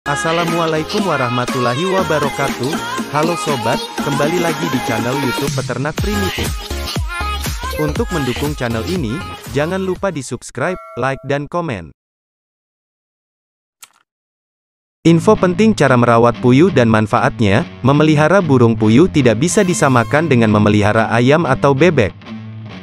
Assalamualaikum warahmatullahi wabarakatuh. Halo sobat, kembali lagi di channel YouTube Peternak Primitif. Untuk mendukung channel ini, jangan lupa di subscribe, like dan komen. Info penting cara merawat puyuh dan manfaatnya. Memelihara burung puyuh tidak bisa disamakan dengan memelihara ayam atau bebek.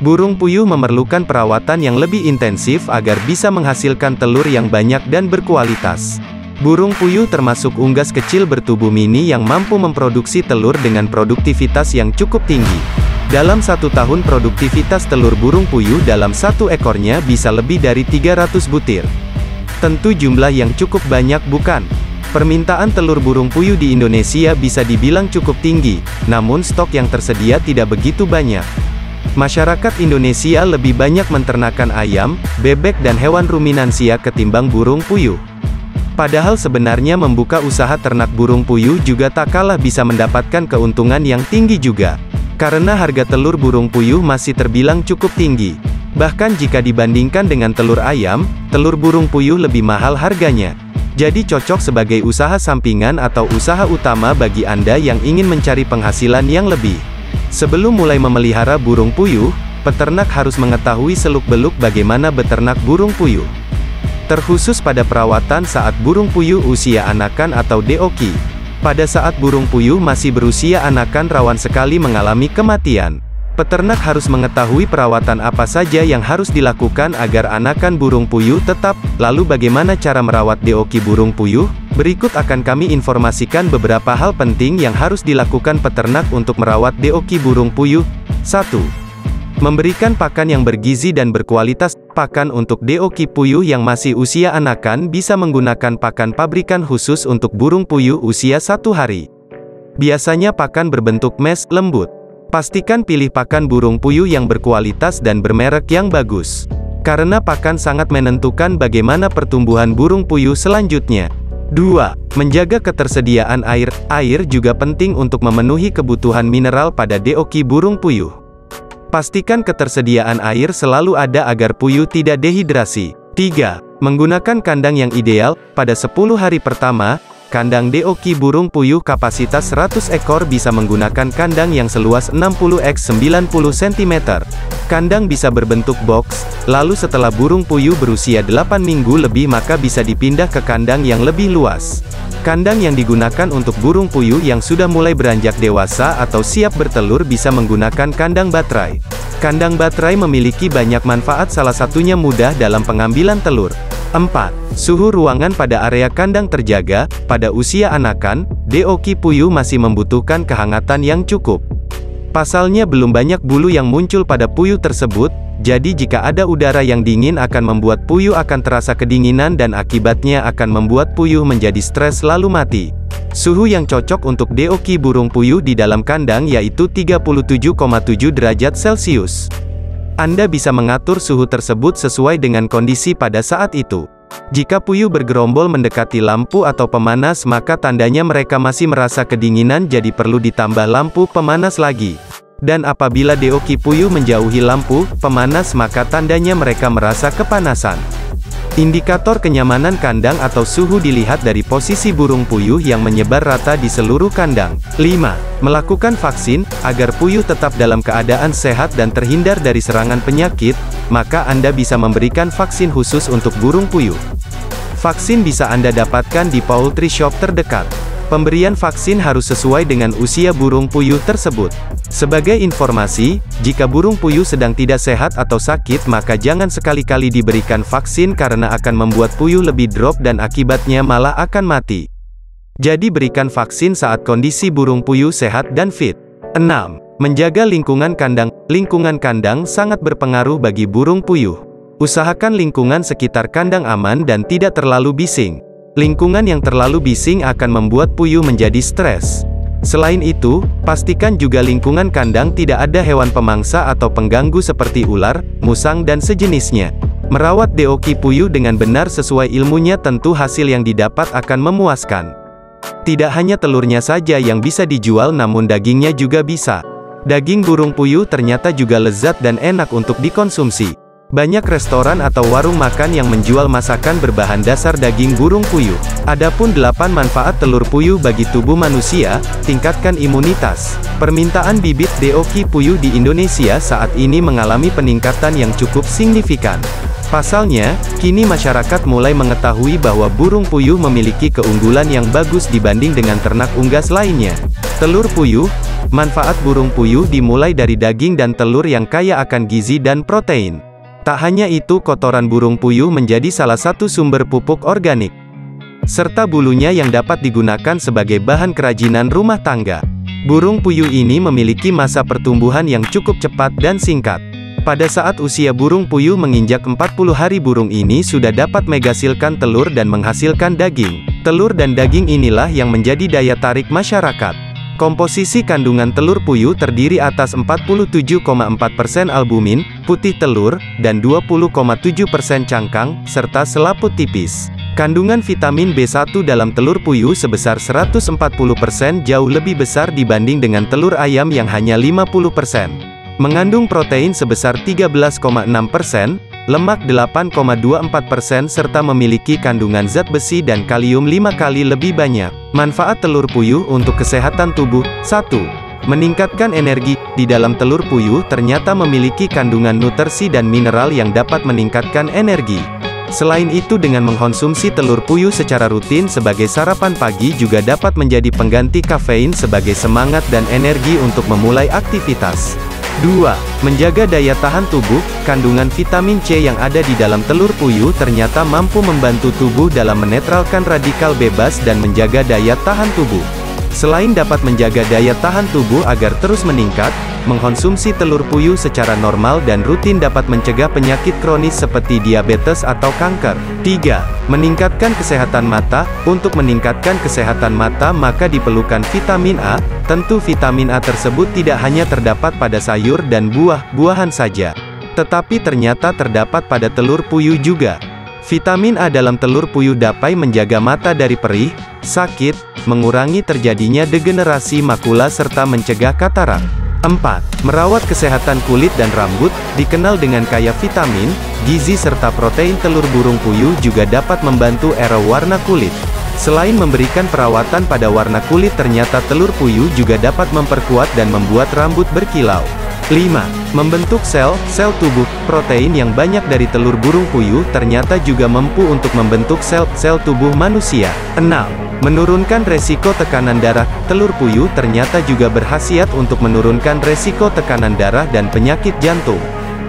Burung puyuh memerlukan perawatan yang lebih intensif agar bisa menghasilkan telur yang banyak dan berkualitas. Burung puyuh termasuk unggas kecil bertubuh mini yang mampu memproduksi telur dengan produktivitas yang cukup tinggi. Dalam satu tahun produktivitas telur burung puyuh dalam satu ekornya bisa lebih dari 300 butir. Tentu jumlah yang cukup banyak bukan? Permintaan telur burung puyuh di Indonesia bisa dibilang cukup tinggi, namun stok yang tersedia tidak begitu banyak. Masyarakat Indonesia lebih banyak menternakan ayam, bebek dan hewan ruminansia ketimbang burung puyuh. Padahal sebenarnya membuka usaha ternak burung puyuh juga tak kalah bisa mendapatkan keuntungan yang tinggi juga. Karena harga telur burung puyuh masih terbilang cukup tinggi. Bahkan jika dibandingkan dengan telur ayam, telur burung puyuh lebih mahal harganya. Jadi cocok sebagai usaha sampingan atau usaha utama bagi Anda yang ingin mencari penghasilan yang lebih. Sebelum mulai memelihara burung puyuh, peternak harus mengetahui seluk-beluk bagaimana beternak burung puyuh. Terkhusus pada perawatan saat burung puyuh usia anakan atau DOQ. Pada saat burung puyuh masih berusia anakan rawan sekali mengalami kematian. Peternak harus mengetahui perawatan apa saja yang harus dilakukan agar anakan burung puyuh tetap. Lalu bagaimana cara merawat DOQ burung puyuh? Berikut akan kami informasikan beberapa hal penting yang harus dilakukan peternak untuk merawat DOQ burung puyuh. 1. Memberikan pakan yang bergizi dan berkualitas. Pakan untuk DOQ puyuh yang masih usia anakan bisa menggunakan pakan pabrikan khusus untuk burung puyuh usia 1 hari. Biasanya pakan berbentuk mesh lembut. Pastikan pilih pakan burung puyuh yang berkualitas dan bermerek yang bagus. Karena pakan sangat menentukan bagaimana pertumbuhan burung puyuh selanjutnya. 2. Menjaga ketersediaan air. Air juga penting untuk memenuhi kebutuhan mineral pada DOQ burung puyuh. Pastikan ketersediaan air selalu ada agar puyuh tidak dehidrasi. 3. Menggunakan kandang yang ideal. Pada 10 hari pertama, kandang DOQ burung puyuh kapasitas 100 ekor bisa menggunakan kandang yang seluas 60 x 90 cm. Kandang bisa berbentuk box, lalu setelah burung puyuh berusia 8 minggu lebih maka bisa dipindah ke kandang yang lebih luas. Kandang yang digunakan untuk burung puyuh yang sudah mulai beranjak dewasa atau siap bertelur bisa menggunakan kandang baterai. Kandang baterai memiliki banyak manfaat, salah satunya mudah dalam pengambilan telur. 4. Suhu ruangan pada area kandang terjaga. Pada usia anakan, DOQ puyuh masih membutuhkan kehangatan yang cukup. Pasalnya belum banyak bulu yang muncul pada puyuh tersebut, jadi jika ada udara yang dingin akan membuat puyuh akan terasa kedinginan dan akibatnya akan membuat puyuh menjadi stres lalu mati. Suhu yang cocok untuk DOQ burung puyuh di dalam kandang yaitu 37,7 derajat Celcius. Anda bisa mengatur suhu tersebut sesuai dengan kondisi pada saat itu. Jika puyuh bergerombol mendekati lampu atau pemanas maka tandanya mereka masih merasa kedinginan, jadi perlu ditambah lampu pemanas lagi. Dan apabila DOQ puyuh menjauhi lampu pemanas maka tandanya mereka merasa kepanasan. Indikator kenyamanan kandang atau suhu dilihat dari posisi burung puyuh yang menyebar rata di seluruh kandang. 5. Melakukan vaksin. Agar puyuh tetap dalam keadaan sehat dan terhindar dari serangan penyakit, maka Anda bisa memberikan vaksin khusus untuk burung puyuh. Vaksin bisa Anda dapatkan di poultry shop terdekat. Pemberian vaksin harus sesuai dengan usia burung puyuh tersebut. Sebagai informasi, jika burung puyuh sedang tidak sehat atau sakit maka jangan sekali-kali diberikan vaksin karena akan membuat puyuh lebih drop dan akibatnya malah akan mati. Jadi berikan vaksin saat kondisi burung puyuh sehat dan fit. 6. Menjaga lingkungan kandang. Lingkungan kandang sangat berpengaruh bagi burung puyuh. Usahakan lingkungan sekitar kandang aman dan tidak terlalu bising. Lingkungan yang terlalu bising akan membuat puyuh menjadi stres. Selain itu, pastikan juga lingkungan kandang tidak ada hewan pemangsa atau pengganggu seperti ular, musang dan sejenisnya. Merawat DOQ puyuh dengan benar sesuai ilmunya tentu hasil yang didapat akan memuaskan. Tidak hanya telurnya saja yang bisa dijual namun dagingnya juga bisa. Daging burung puyuh ternyata juga lezat dan enak untuk dikonsumsi. Banyak restoran atau warung makan yang menjual masakan berbahan dasar daging burung puyuh. Adapun 8 manfaat telur puyuh bagi tubuh manusia, tingkatkan imunitas. Permintaan bibit DOQ puyuh di Indonesia saat ini mengalami peningkatan yang cukup signifikan. Pasalnya, kini masyarakat mulai mengetahui bahwa burung puyuh memiliki keunggulan yang bagus dibanding dengan ternak unggas lainnya. Telur puyuh. Manfaat burung puyuh dimulai dari daging dan telur yang kaya akan gizi dan protein. Tak hanya itu, kotoran burung puyuh menjadi salah satu sumber pupuk organik, serta bulunya yang dapat digunakan sebagai bahan kerajinan rumah tangga. Burung puyuh ini memiliki masa pertumbuhan yang cukup cepat dan singkat. Pada saat usia burung puyuh menginjak 40 hari, burung ini sudah dapat menghasilkan telur dan menghasilkan daging. Telur dan daging inilah yang menjadi daya tarik masyarakat. Komposisi kandungan telur puyuh terdiri atas 47,4% albumin, putih telur, dan 20,7% cangkang, serta selaput tipis. Kandungan vitamin B1 dalam telur puyuh sebesar 140%, jauh lebih besar dibanding dengan telur ayam yang hanya 50%. Mengandung protein sebesar 13,6%, lemak 8,24%, serta memiliki kandungan zat besi dan kalium 5 kali lebih banyak. Manfaat telur puyuh untuk kesehatan tubuh. 1. Meningkatkan energi. Di dalam telur puyuh ternyata memiliki kandungan nutrisi dan mineral yang dapat meningkatkan energi. Selain itu, dengan mengkonsumsi telur puyuh secara rutin sebagai sarapan pagi juga dapat menjadi pengganti kafein sebagai semangat dan energi untuk memulai aktivitas. 2. Menjaga daya tahan tubuh. Kandungan vitamin C yang ada di dalam telur puyuh ternyata mampu membantu tubuh dalam menetralkan radikal bebas dan menjaga daya tahan tubuh. Selain dapat menjaga daya tahan tubuh agar terus meningkat, mengkonsumsi telur puyuh secara normal dan rutin dapat mencegah penyakit kronis seperti diabetes atau kanker. 3. Meningkatkan kesehatan mata. Untuk meningkatkan kesehatan mata maka diperlukan vitamin A. Tentu vitamin A tersebut tidak hanya terdapat pada sayur dan buah-buahan saja, tetapi ternyata terdapat pada telur puyuh juga. Vitamin A dalam telur puyuh dapat menjaga mata dari perih, sakit, mengurangi terjadinya degenerasi makula serta mencegah katarak. 4. Merawat kesehatan kulit dan rambut. Dikenal dengan kaya vitamin, gizi serta protein, telur burung puyuh juga dapat membantu era warna kulit. Selain memberikan perawatan pada warna kulit, ternyata telur puyuh juga dapat memperkuat dan membuat rambut berkilau. 5. Membentuk sel tubuh. Protein yang banyak dari telur burung puyuh ternyata juga mampu untuk membentuk sel tubuh manusia. 6. Menurunkan resiko tekanan darah. Telur puyuh ternyata juga berkhasiat untuk menurunkan resiko tekanan darah dan penyakit jantung.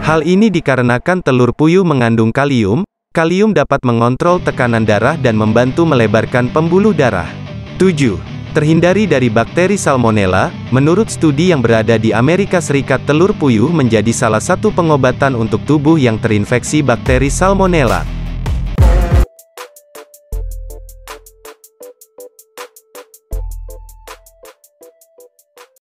Hal ini dikarenakan telur puyuh mengandung kalium. Kalium dapat mengontrol tekanan darah dan membantu melebarkan pembuluh darah. 7. Terhindari dari bakteri salmonella. Menurut studi yang berada di Amerika Serikat, telur puyuh menjadi salah satu pengobatan untuk tubuh yang terinfeksi bakteri salmonella.